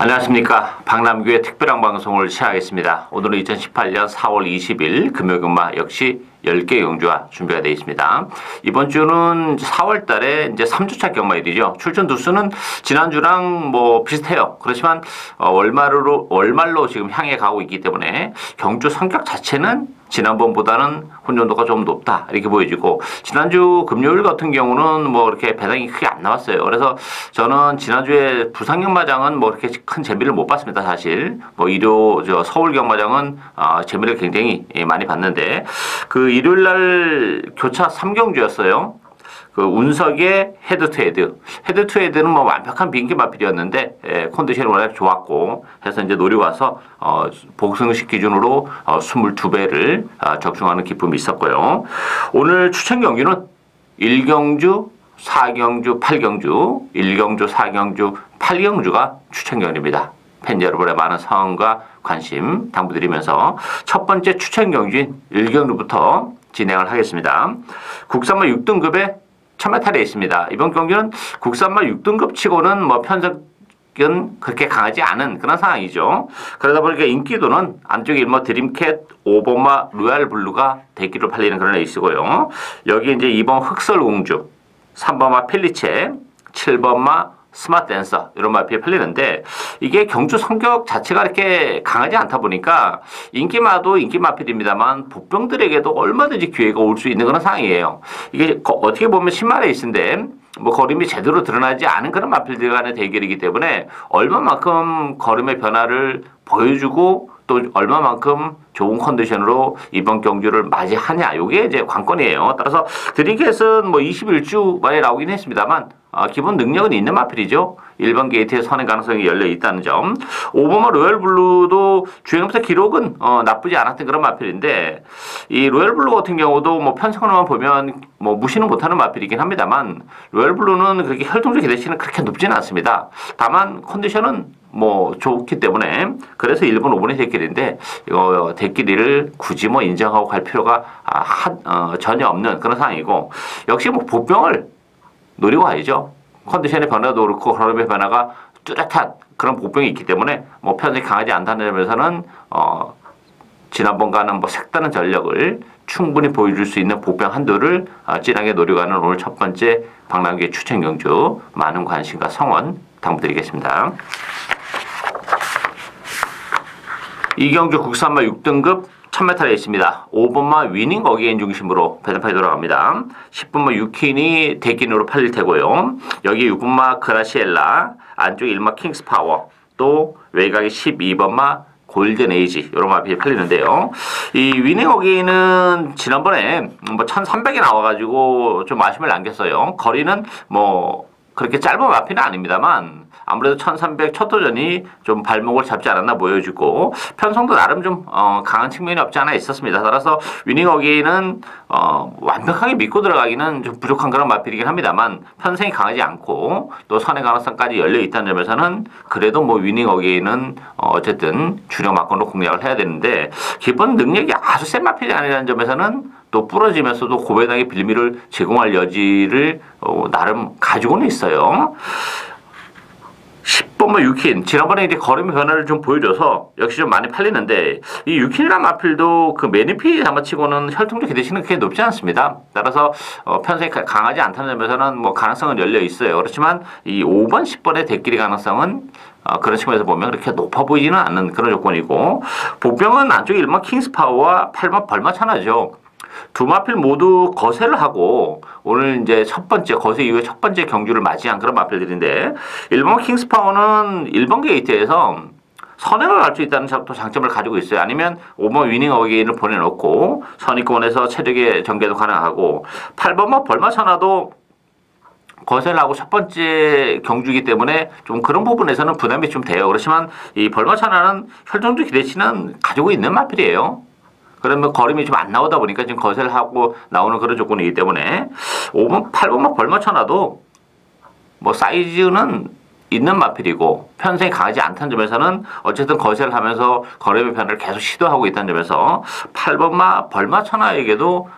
안녕하십니까. 박남규의 특별한 방송을 시작하겠습니다. 오늘은 2018년 4월 20일 금요일마 역시 10개 경주가 준비가 되어 있습니다. 이번 주는 4월 달에 이제 3주차 경마일이죠. 출전 두수는 지난주랑 뭐 비슷해요. 그렇지만 월말로 지금 향해 가고 있기 때문에 경주 성격 자체는 지난번보다는 혼돈도가 좀 높다 이렇게 보여지고, 지난주 금요일 같은 경우는 뭐 이렇게 배당이 크게 안 나왔어요. 그래서 저는 지난주에 부산 경마장은 뭐 이렇게 큰 재미를 못 봤습니다. 사실 뭐 서울 경마장은 재미를 굉장히 많이 봤는데, 그 일요일날 교차 3경주였어요. 그 운석의 헤드투헤드는 뭐 완벽한 비인기 마필이었는데 컨디션이 워낙 좋았고 해서 이제 노리고 와서 복승식 기준으로 22배를 적중하는 기쁨이 있었고요. 오늘 추천 경기는 1경주, 4경주, 8경주, 1경주, 4경주, 8경주가 추천 경기입니다. 팬 여러분의 많은 사랑과 관심 당부드리면서 첫 번째 추천 경주인 1경주부터 진행을 하겠습니다. 국산마 6등급의 천마탈에 있습니다. 이번 경기는 국산마 6등급 치고는 뭐 편석은 그렇게 강하지 않은 그런 상황이죠. 그러다 보니까 인기도는 안쪽에 뭐 드림캣, 5번마 로얄블루가 대기로 팔리는 그런 에이스고요. 여기 이제 2번 흑설공주, 3번마 펠리체, 7번마 스마트댄서 이런 마필이 팔리는데, 이게 경주 성격 자체가 이렇게 강하지 않다 보니까 인기마도 인기 마필입니다만 복병들에게도 얼마든지 기회가 올 수 있는 그런 상황이에요. 이게 어떻게 보면 신말 레이스인데 뭐 걸음이 제대로 드러나지 않은 그런 마필들 간의 대결이기 때문에 얼마만큼 걸음의 변화를 보여주고 또 얼마만큼 좋은 컨디션으로 이번 경주를 맞이하냐, 이게 이제 관건이에요. 따라서 드림캣은 뭐 21주 만에 나오긴 했습니다만 기본 능력은 있는 마필이죠. 1번 게이트에 서는 가능성이 열려 있다는 점. 5번마 로얄블루도 주행부터 기록은 나쁘지 않았던 그런 마필인데, 이 로얄블루 같은 경우도 뭐 편성으로만 보면 뭐 무시는 못하는 마필이긴 합니다만, 로얄블루는 그렇게 혈통적 기대치는 그렇게 높지는 않습니다. 다만 컨디션은 뭐 좋기 때문에 그래서 1번, 5번의 대끼리인데, 이거 대끼리를 굳이 뭐 인정하고 갈 필요가 전혀 없는 그런 상황이고, 역시 뭐 보병을 노리고 가야죠. 컨디션의 변화도 그렇고 걸음의 변화가 뚜렷한 그런 보병이 있기 때문에 뭐 편성이 강하지 않다는 점에서는 지난번과는 뭐 색다른 전력을 충분히 보여줄 수 있는 보병 한두를 진하게 노리고 가는 오늘 첫 번째 박남규의 추천 경주, 많은 관심과 성원 당부드리겠습니다. 이경주 국산마 6등급 천메탈에 있습니다. 5번마 위닝 어게인 중심으로 배당판이 돌아갑니다. 10번마 유킨이 대기으로 팔릴 테고요. 여기 6번마 그라시엘라, 안쪽에 1마 킹스파워, 또 외곽에 12번마 골든 에이지, 이런 마필이 팔리는데요. 이 위닝 어게인은 지난번에 뭐 1300에 나와가지고 좀 아쉬움을 남겼어요. 거리는 뭐 그렇게 짧은 마필은 아닙니다만 아무래도 1300 첫 도전이 좀 발목을 잡지 않았나 보여지고, 편성도 나름 좀 강한 측면이 없지 않아 있었습니다. 따라서 위닝 어게인은 완벽하게 믿고 들어가기는 좀 부족한 그런 마필이긴 합니다만, 편성이 강하지 않고 또 선의 가능성까지 열려 있다는 점에서는 그래도 뭐 위닝 어게인은 어쨌든 주력 막건으로 공략을 해야 되는데, 기본 능력이 아주 센 마필이 아니라는 점에서는 또 부러지면서도 고배당의 빌미를 제공할 여지를 나름 가지고는 있어요. 10번마 유킨, 지난번에 이제 걸음의 변화를 좀 보여줘서 역시 좀 많이 팔리는데, 이 유킨이라는 마필도 그 매니피 담아치고는 혈통적 기대치는 그렇게 높지 않습니다. 따라서 편성이 강하지 않다는 점에서는 뭐 가능성은 열려 있어요. 그렇지만 이 5번, 10번의 대끼리 가능성은 그런 측면에서 보면 그렇게 높아 보이지는 않는 그런 조건이고, 보병은 안쪽에 1번 킹스파워와 8번 벌마차나죠. 두 마필 모두 거세를 하고 오늘 이제 첫 번째 거세 이후에 첫 번째 경주를 맞이한 그런 마필들인데, 1번 킹스파워는 1번 게이트에서 선행을 갈 수 있다는 또 장점을 가지고 있어요. 아니면 5번 위닝 어게인을 보내놓고 선입권에서 체력의 전개도 가능하고, 8번만 벌마차나도 거세를 하고 첫 번째 경주이기 때문에 좀 그런 부분에서는 부담이 좀 돼요. 그렇지만 이 벌마차나는 혈통적 기대치는 가지고 있는 마필이에요. 그러면 걸음이 좀 안 나오다 보니까 지금 거세를 하고 나오는 그런 조건이기 때문에 5번, 8번만 벌마쳐놔도 뭐 사이즈는 있는 마필이고 편성이 강하지 않다는 점에서는 어쨌든 거세를 하면서 걸음의 변화를 계속 시도하고 있다는 점에서 8번마 벌마천하에게도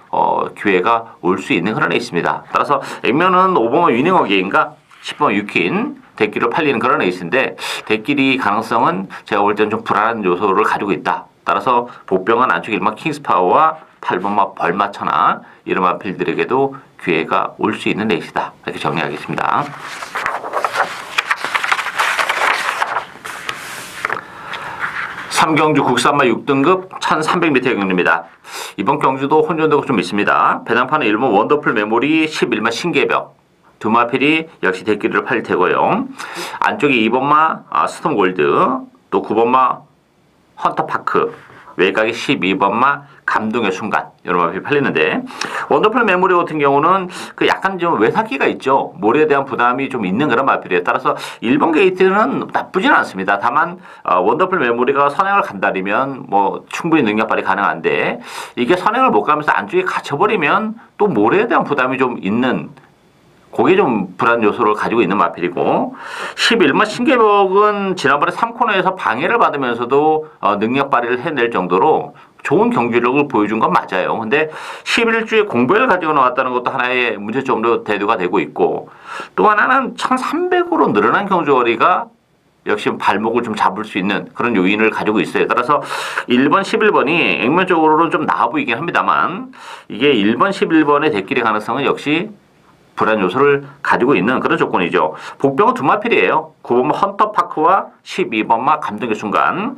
기회가 올 수 있는 그런 애 있습니다. 따라서 액면은 5번마 위닝 어게인과 10번 유킨, 대끼로 팔리는 그런 에이스인데 대끼리 가능성은 제가 볼 때는 좀 불안한 요소를 가지고 있다. 따라서 복병은 안쪽 1번 킹스파워와 8번마 벌마천하 이런 마필들에게도 기회가 올 수 있는 레이스다. 이렇게 정리하겠습니다. 삼경주 국산마 6등급 1300m 경주입니다. 이번 경주도 혼전도가 좀 있습니다. 배당판은 1번 원더풀 메모리 11마 신개벽 두 마필이 역시 대끼리를 팔릴 테고요. 안쪽에 2번마 스톰골드 또 9번마 헌터파크 외곽에 12번마 감동의 순간 이런 마필이 팔리는데 원더풀 메모리 같은 경우는 그 약간 좀 외삭기가 있죠. 몰에 대한 부담이 좀 있는 그런 마필이에요. 따라서 1번 게이트는 나쁘지는 않습니다. 다만 원더풀 메모리가 선행을 간다면 뭐 충분히 능력 발휘 가능한데 이게 선행을 못 가면서 안쪽에 갇혀버리면 또 몰에 대한 부담이 좀 있는 그게 좀 불안 요소를 가지고 있는 마필이고 11번 신개벽은 지난번에 3코너에서 방해를 받으면서도 능력 발휘를 해낼 정도로 좋은 경기력을 보여준 건 맞아요. 근데 11주에 공백을 가지고 나왔다는 것도 하나의 문제점으로 대두가 되고 있고 또 하나는 1300으로 늘어난 경주거리가 역시 발목을 좀 잡을 수 있는 그런 요인을 가지고 있어요. 따라서 1번, 11번이 액면적으로는 좀 나아 보이긴 합니다만 이게 1번, 11번의 대끼리 가능성은 역시 불안 요소를 가지고 있는 그런 조건이죠. 복병은 두 마필이에요. 9번마 헌터파크와 12번마 감동의 순간.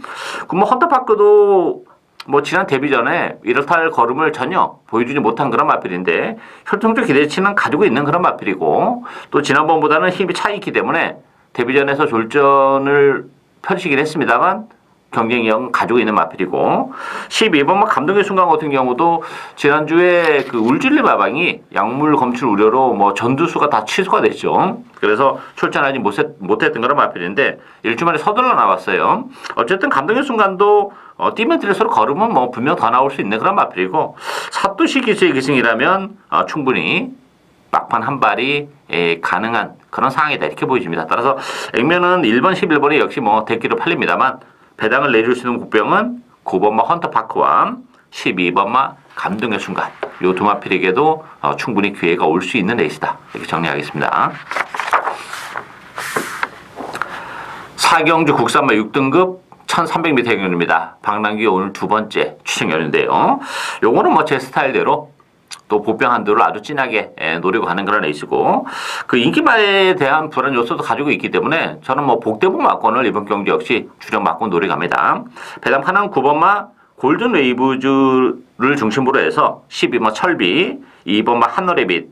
9번마 헌터파크도 뭐 지난 데뷔전에 이렇다 할 걸음을 전혀 보여주지 못한 그런 마필인데 혈통적 기대치는 가지고 있는 그런 마필이고 또 지난번보다는 힘이 차 있기 때문에 데뷔전에서 졸전을 펼치긴 했습니다만 경쟁력은 가지고 있는 마필이고 12번마 감동의 순간 같은 경우도 지난주에 그 울진리 마방이 약물 검출 우려로 뭐 전두수가 다 취소가 됐죠. 그래서 출전하지 못했던 그런 마필인데 일주 만에 서둘러 나왔어요. 어쨌든 감동의 순간도 뛰면 뛸수록 걸으면 뭐 분명 더 나올 수 있는 그런 마필이고 사또시 기수의 기승이라면 충분히 막판 한 발이 가능한 그런 상황이다 이렇게 보여집니다. 따라서 액면은 1번, 11번이 역시 뭐 대끼로 팔립니다만 배당을 내줄 수 있는 국병은 9번마 헌터파크와 12번마 감동의 순간 이 두 마필에게도 충분히 기회가 올 수 있는 레이스다 이렇게 정리하겠습니다. 사경주 국산마 6등급 1300m 경주입니다. 방랑기 오늘 두 번째 추천경주인데요. 요거는 뭐 제 스타일대로 또 복병 한도를 아주 진하게 노리고 가는 그런 레이스고 그 인기말에 대한 불안 요소도 가지고 있기 때문에 저는 뭐 복대복 막권을 이번 경기 역시 주력 막권 노리 갑니다. 배당판은 9번마 골든 웨이브즈를 중심으로 해서 12번마 철비, 2번마 하늘의 빛,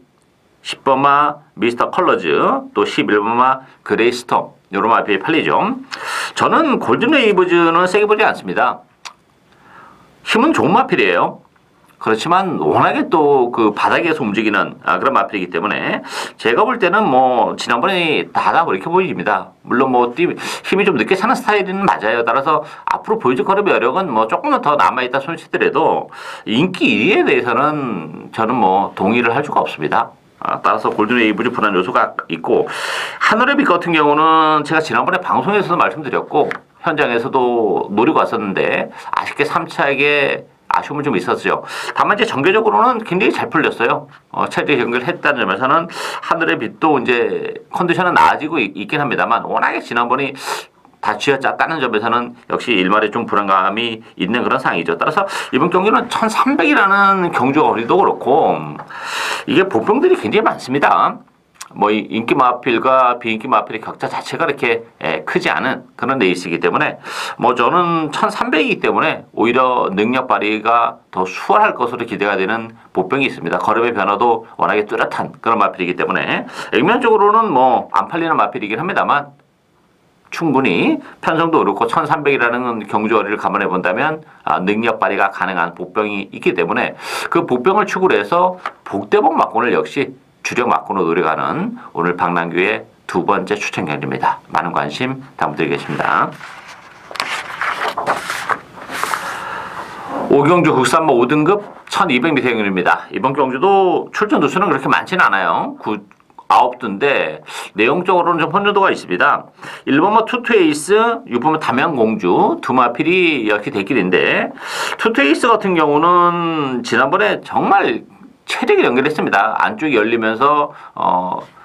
10번마 미스터 컬러즈, 또 11번마 그레이스톰 이런 마필이 팔리죠. 저는 골든 웨이브즈는 세게 보지 않습니다. 힘은 좋은 마필이에요. 그렇지만 워낙에 또 그 바닥에서 움직이는 그런 마필이기 때문에 제가 볼 때는 뭐 지난번에 다다 이렇게 보입니다. 물론 뭐 힘이 좀 늦게 차는 스타일은 맞아요. 따라서 앞으로 보여줄 걸음의 여력은 뭐 조금은 더 남아있다 손치더라도 인기 1위에 대해서는 저는 뭐 동의를 할 수가 없습니다. 따라서 골든웨이브즈 불안 요소가 있고 하늘의 빛 같은 경우는 제가 지난번에 방송에서도 말씀드렸고 현장에서도 노리고 왔었는데 아쉽게 3차에게 아쉬움은 좀 있었죠. 다만 이제 전개적으로는 굉장히 잘 풀렸어요. 체제 연결했다는 점에서는 하늘의 빛도 이제 컨디션은 나아지고 있긴 합니다만 워낙에 지난번에 다 쥐어짰다는 점에서는 역시 일말에 좀 불안감이 있는 그런 상황이죠. 따라서 이번 경기는 1300이라는 경주거리도 그렇고 이게 복병들이 굉장히 많습니다. 뭐 인기 마필과 비인기 마필의 격차 자체가 그렇게 크지 않은 그런 레이스이기 때문에 뭐 저는 1300이기 때문에 오히려 능력 발휘가 더 수월할 것으로 기대가 되는 복병이 있습니다. 걸음의 변화도 워낙에 뚜렷한 그런 마필이기 때문에 액면적으로는 뭐 안 팔리는 마필이긴 합니다만 충분히 편성도 그렇고 1300이라는 경주거리를 감안해 본다면 능력 발휘가 가능한 복병이 있기 때문에 그 복병을 축으로 해서 복대복 막권을 역시 주력 막권으로 노려가는 오늘 박남규의 두 번째 추천 경기입니다. 많은 관심 부탁드리겠습니다. 오경주 국산마 5등급 1200m 경주입니다. 이번 경주도 출전 두수는 그렇게 많지는 않아요. 9두인데 내용적으로는 좀 혼돈도가 있습니다. 1번마 투투에이스, 6번마 담양공주 두 마필이 이렇게 대길인데 투투에이스 같은 경우는 지난번에 정말 체력이 연결했습니다. 안쪽이 열리면서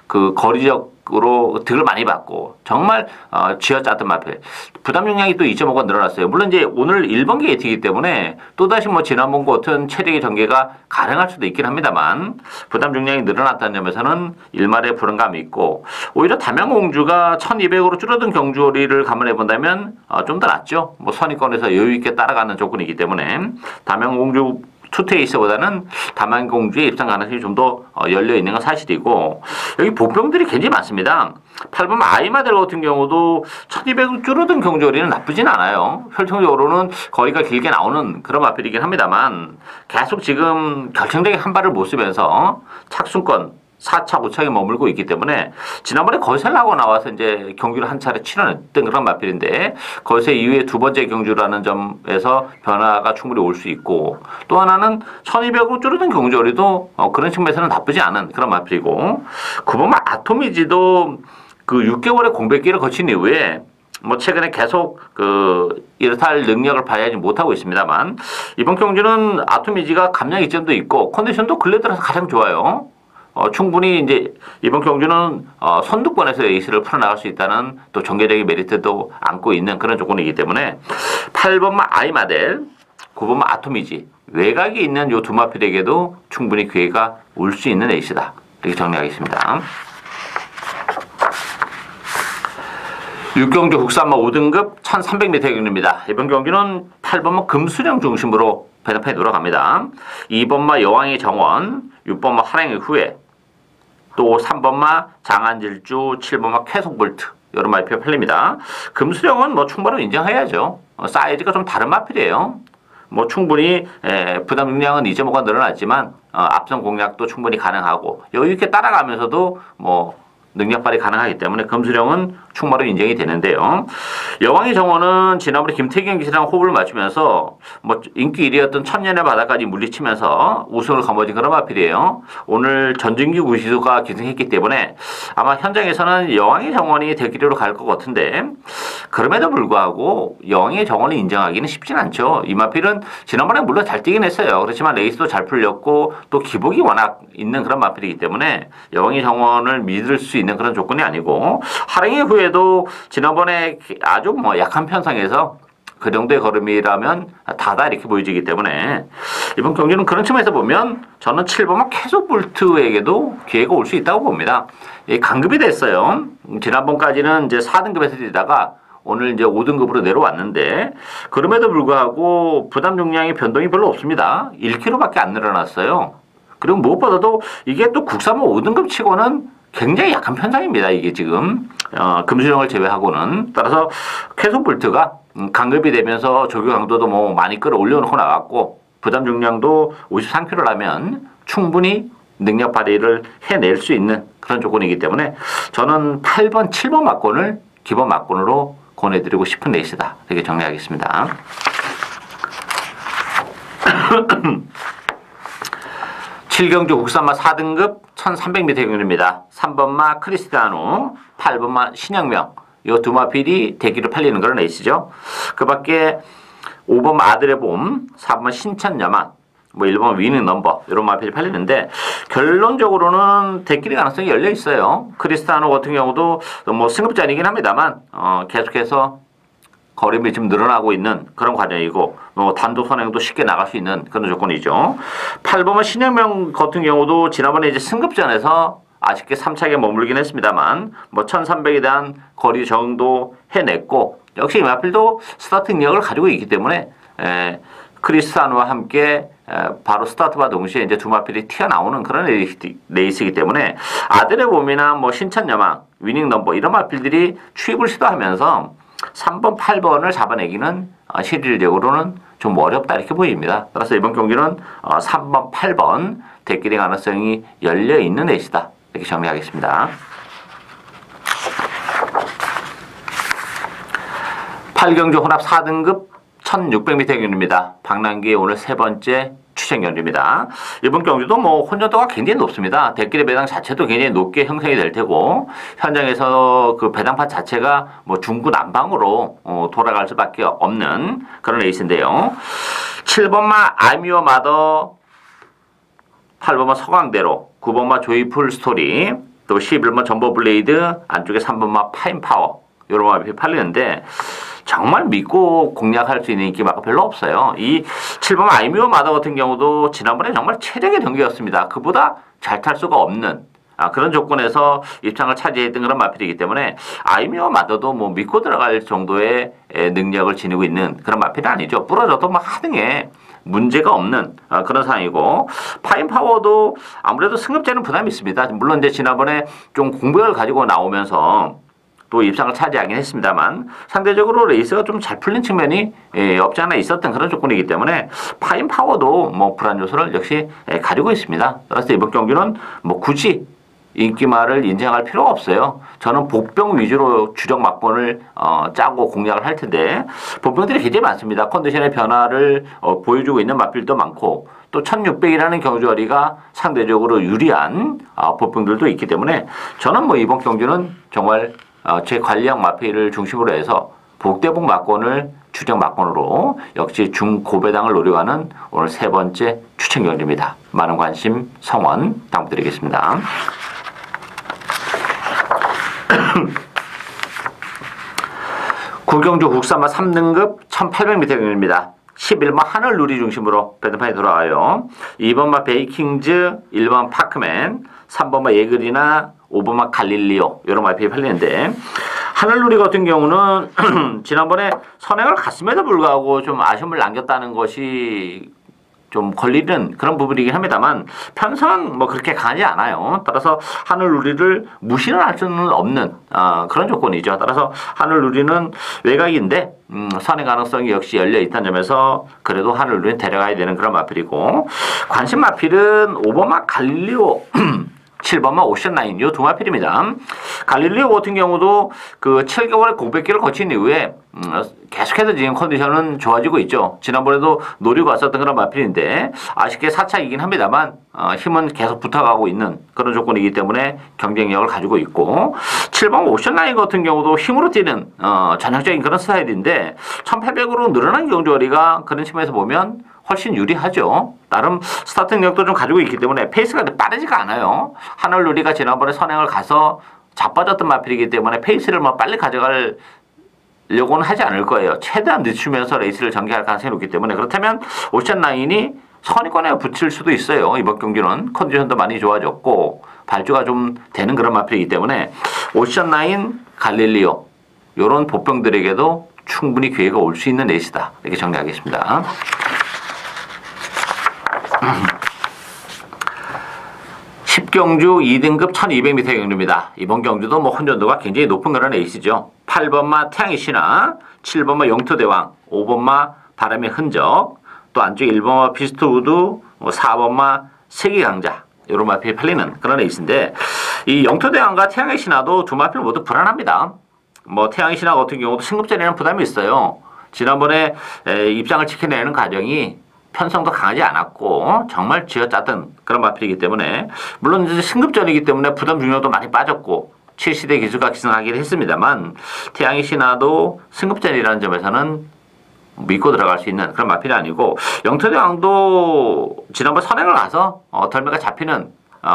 그 거리적 으로 득을 많이 받고 정말 쥐어짰던 마필 부담 용량이 또 2.5가 늘어났어요. 물론 이제 오늘 1번 게이트이기 때문에 또다시 뭐 지난번과 같은 체력의 전개가 가능할 수도 있긴 합니다만 부담 용량이 늘어났다는 점에서는 일말의 불안감이 있고 오히려 담양공주가 1200으로 줄어든 경주거리를 감안해 본다면 좀 더 낫죠. 뭐 선입권에서 여유 있게 따라가는 조건이기 때문에 담양공주 투테이스보다는 담양공주의 입상 가능성이 좀 더 열려 있는 건 사실이고 여기 보병들이 굉장히 많습니다. 8번 아이마델 같은 경우도 1200 줄어든 경주거리는 나쁘진 않아요. 혈통적으로는 거리가 길게 나오는 그런 마필이긴 합니다만 계속 지금 결정적인 한 발을 못 쓰면서 착순권 4차, 5차에 머물고 있기 때문에 지난번에 거세라고 나와서 이제 경기를 한 차례 치러냈던 그런 마필인데 거세 이후에 두 번째 경주라는 점에서 변화가 충분히 올 수 있고 또 하나는 1200으로 줄어든 경주거리도 그런 측면에서는 나쁘지 않은 그런 마필이고 9번 아토미지도 그 6개월의 공백기를 거친 이후에 뭐 최근에 계속 이렇다 능력을 발휘하지 못하고 있습니다만 이번 경주는 아토미지가 감량 이점도 있고 컨디션도 근래 들어서 가장 좋아요. 충분히 이제 이번 경주는 선두권에서 에이스를 풀어나갈 수 있다는 또 전개적인 메리트도 안고 있는 그런 조건이기 때문에 8번마 아이마델, 9번마 아토미지 외곽에 있는 요 두 마필에게도 충분히 기회가 올 수 있는 에이스다. 이렇게 정리하겠습니다. 6경주 국산마 5등급 1300m 경주입니다. 이번 경기는 8번마 금수령 중심으로 배너판이 돌아갑니다. 2번마 여왕의 정원, 6번마 하랭의 후회, 또 3번마 장안질주, 7번마 쾌속볼트 이런 마필이 팔립니다. 금수령은 뭐 충분히 인정해야죠. 사이즈가 좀 다른 마필이에요. 뭐 충분히 부담 용량은 2.5가 늘어났지만 앞선 공략도 충분히 가능하고 여유 있게 따라가면서도 뭐 능력 발휘 가능하기 때문에 금수령은 충마로 인정이 되는데요. 여왕의 정원은 지난번에 김태경 기사랑 호흡을 맞추면서 뭐 인기 1위였던 천년의 바다까지 물리치면서 우승을 거머쥔 그런 마필이에요. 오늘 전진규 구시수가 기승했기 때문에 아마 현장에서는 여왕의 정원이 대기로 갈 것 같은데 그럼에도 불구하고 여왕의 정원을 인정하기는 쉽진 않죠. 이 마필은 지난번에 물론 잘 뛰긴 했어요. 그렇지만 레이스도 잘 풀렸고 또 기복이 워낙 있는 그런 마필이기 때문에 여왕의 정원을 믿을 수 있는 그런 조건이 아니고 하랭의 후에도 지난번에 아주 뭐 약한 편성에서 그 정도의 걸음이라면 다다 이렇게 보여지기 때문에 이번 경기는 그런 측면에서 보면 저는 7번마 캐소볼트에게도 기회가 올 수 있다고 봅니다. 강급이 됐어요. 지난번까지는 이제 4등급에서 뛰다가 오늘 이제 5등급으로 내려왔는데 그럼에도 불구하고 부담 용량의 변동이 별로 없습니다. 1kg밖에 안 늘어났어요. 그리고 무엇보다도 이게 또 국산마 5등급 치고는 굉장히 약한 편성입니다. 이게 지금 금수령을 제외하고는 따라서 캐소볼트가 강급이 되면서 조교 강도도 뭐 많이 끌어올려놓고 나갔고 부담 중량도 53kg라면 충분히 능력 발휘를 해낼 수 있는 그런 조건이기 때문에 저는 8번, 7번 막권을 기본 막권으로 권해드리고 싶은 레이스다. 이렇게 정리하겠습니다. 7경주 국산마 4등급 1300m 경주입니다. 3번마 크리스티아노, 8번마 신영명 이 두 마필이 대기로 팔리는 그런 레이스죠. 그 밖에 5번마 아들의 봄, 4번마 신천여망, 뭐 1번 위닝 넘버 이런 마필이 팔리는데 결론적으로는 대길의 가능성이 열려 있어요. 크리스티아노 같은 경우도 뭐 승급전이긴 합니다만 계속해서 거림이 지금 늘어나고 있는 그런 과정이고 단독 선행도 쉽게 나갈 수 있는 그런 조건이죠. 8번은 신영명 같은 경우도 지난번에 이제 승급전에서 아쉽게 3차에 머물긴 했습니다만 뭐 1300에 대한 거리 정도 해냈고 역시 이 마필도 스타트 능력을 가지고 있기 때문에 크리스티아노와 함께 바로 스타트와 동시에 이제 두 마필이 튀어나오는 그런 레이스이기 때문에 아들의 봄이나 뭐 신천여망, 위닝 넘버 이런 마필들이 추입을 시도하면서 3번, 8번을 잡아내기는 실질적으로는 좀 어렵다 이렇게 보입니다. 따라서 이번 경기는 3번, 8번 대길의 가능성이 열려있는 레이스다. 이렇게 정리하겠습니다. 8경주 혼합 4등급 1600m 경주입니다. 박남기의 오늘 세 번째 추천 경주입니다. 이번 경주도 뭐 혼전도가 굉장히 높습니다. 대길의 배당 자체도 굉장히 높게 형성이 될 테고 현장에서 그 배당판 자체가 뭐 중구난방으로 돌아갈 수밖에 없는 그런 레이스인데요. 7번마 아미오 마더, 8번마 서강대로, 9번마 조이풀 스토리, 또 11번 점버 블레이드, 안쪽에 3번마 파인 파워 이런 마필이 팔리는데 정말 믿고 공략할 수 있는 인기마가 별로 없어요. 이 7번 아이미오 마더 같은 경우도 지난번에 정말 최적의 경기였습니다. 그보다 잘 탈 수가 없는 그런 조건에서 입장을 차지했던 그런 마필이기 때문에 아이미오 마더도 뭐 믿고 들어갈 정도의 능력을 지니고 있는 그런 마필이 아니죠. 부러져도 뭐 하등에 문제가 없는 그런 상황이고, 파인파워도 아무래도 승급제는 부담이 있습니다. 물론 이제 지난번에 좀 공백을 가지고 나오면서 또 입상을 차지하긴 했습니다만 상대적으로 레이스가 좀 잘 풀린 측면이 없지 않아 있었던 그런 조건이기 때문에 파인파워도 뭐 불안 요소를 역시 가지고 있습니다. 그래서 이번 경기는 뭐 굳이 인기마를 인정할 필요가 없어요. 저는 복병 위주로 주력 막번을 짜고 공략을 할 텐데 복병들이 굉장히 많습니다. 컨디션의 변화를 보여주고 있는 마필도 많고 또 1600이라는 경주거리가 상대적으로 유리한 복병들도 있기 때문에 저는 뭐 이번 경주는 정말 제 관리형 마필을 중심으로 해서 복대복 막권을 주력 막권으로 역시 중고배당을 노려가는 오늘 세 번째 추천 경주입니다. 많은 관심 성원 당부드리겠습니다. 구경주 국산마 3등급 1800m 경주입니다. 11번 하늘누리 중심으로 배드판이 돌아와요. 2번마 베이킹즈, 1번 파크맨, 3번마 예글이나 5번마 갈릴리오 이런 마필이 팔리는데 하늘누리 같은 경우는 지난번에 선행을 갔음에도 불구하고 좀 아쉬움을 남겼다는 것이 좀 걸리는 그런 부분이긴 합니다만 편성은 뭐 그렇게 강하지 않아요. 따라서 하늘누리를 무시는 할 수는 없는 그런 조건이죠. 따라서 하늘누리는 외곽인데 선행 가능성이 역시 열려 있다는 점에서 그래도 하늘누리는 데려가야 되는 그런 마필이고, 관심 마필은 5번마 갈릴리오 7번마 오션라인 이 두 마필입니다. 갈릴리오 같은 경우도 그 7개월의 공백기를 거친 이후에 계속해서 지금 컨디션은 좋아지고 있죠. 지난번에도 노리고 왔었던 그런 마필인데 아쉽게 4차이긴 합니다만 힘은 계속 붙어가고 있는 그런 조건이기 때문에 경쟁력을 가지고 있고, 7번 오션라인 같은 경우도 힘으로 뛰는 전형적인 그런 스타일인데 1800으로 늘어난 경주거리가 그런 측면에서 보면 훨씬 유리하죠. 나름 스타트 능력도 좀 가지고 있기 때문에 페이스가 빠르지가 않아요. 하늘누리가 지난번에 선행을 가서 자빠졌던 마필이기 때문에 페이스를 뭐 빨리 가져가려고는 하지 않을 거예요. 최대한 늦추면서 레이스를 전개할 가능성이 높기 때문에 그렇다면 오션라인이 선위권에 붙일 수도 있어요. 이번 경기는 컨디션도 많이 좋아졌고 발주가 좀 되는 그런 마필이기 때문에 오션라인, 갈릴리오 이런 보병들에게도 충분히 기회가 올 수 있는 레이스다. 이렇게 정리하겠습니다. 10경주 2등급 1200m 경주입니다. 이번 경주도 뭐 혼전도가 굉장히 높은 그런 레이스죠. 8번마 태양의 신화, 7번마 영토대왕, 5번마 바람의 흔적, 또 안쪽에 1번마 비스트우드, 4번마 세계강자 이런 마필이 팔리는 그런 레이스인데 이 영토대왕과 태양의 신화도 두 마필 모두 불안합니다. 뭐 태양의 신화 같은 경우도 승급전에는 부담이 있어요. 지난번에 입장을 지켜내는 과정이 편성도 강하지 않았고 정말 쥐어짰던 그런 마필이기 때문에 물론 이제 승급전이기 때문에 부담 중량도 많이 빠졌고 7시대 기수가 기승하긴 했습니다만 태양의 신화도 승급전이라는 점에서는 믿고 들어갈 수 있는 그런 마필이 아니고, 영토대왕도 지난번 선행을 가서 덜매가 잡히는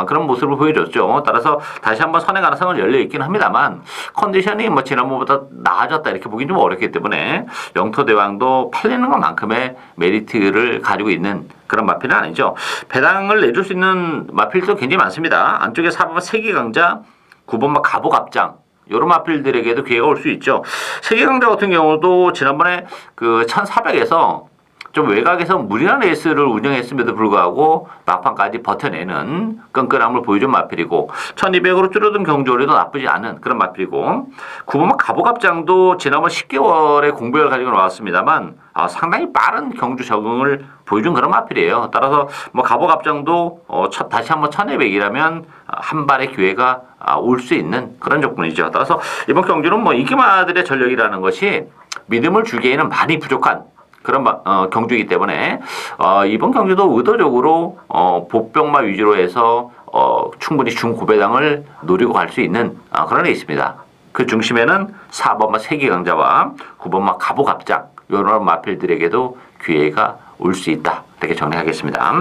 그런 모습을 보여줬죠. 따라서 다시 한번 선행 가능성은 열려 있긴 합니다만 컨디션이 뭐 지난번보다 나아졌다 이렇게 보긴 좀 어렵기 때문에 영토대왕도 팔리는 것만큼의 메리트를 가지고 있는 그런 마필은 아니죠. 배당을 내줄 수 있는 마필도 굉장히 많습니다. 안쪽에 4번마 세계강자, 9번마 가보갑장 이런 마필들에게도 기회가 올 수 있죠. 세계강자 같은 경우도 지난번에 그 1400에서 좀 외곽에서 무리한 레이스를 운영했음에도 불구하고 막판까지 버텨내는 끈끈함을 보여준 마필이고 1200으로 줄어든 경주거리도 나쁘지 않은 그런 마필이고, 9번마 가보갑장도 지난번 10개월의 공백을 가지고 나왔습니다만 상당히 빠른 경주 적응을 보여준 그런 마필이에요. 따라서 뭐 가보갑장도 다시 한번 1200이라면 한 발의 기회가 올 수 있는 그런 조건이죠. 따라서 이번 경주는 뭐 인기마들의 전력이라는 것이 믿음을 주기에는 많이 부족한 그런 경주이기 때문에 이번 경주도 의도적으로 복병마 위주로 해서 충분히 중고배당을 노리고 갈 수 있는 그런 레이스입니다. 그 중심에는 4번마 세계강자와 9번마 가보갑장 이런 마필들에게도 기회가 올 수 있다. 이렇게 정리하겠습니다.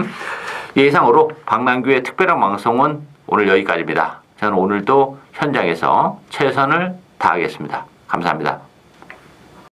예상으로 박남규의 특별한 방송은 오늘 여기까지입니다. 저는 오늘도 현장에서 최선을 다하겠습니다. 감사합니다.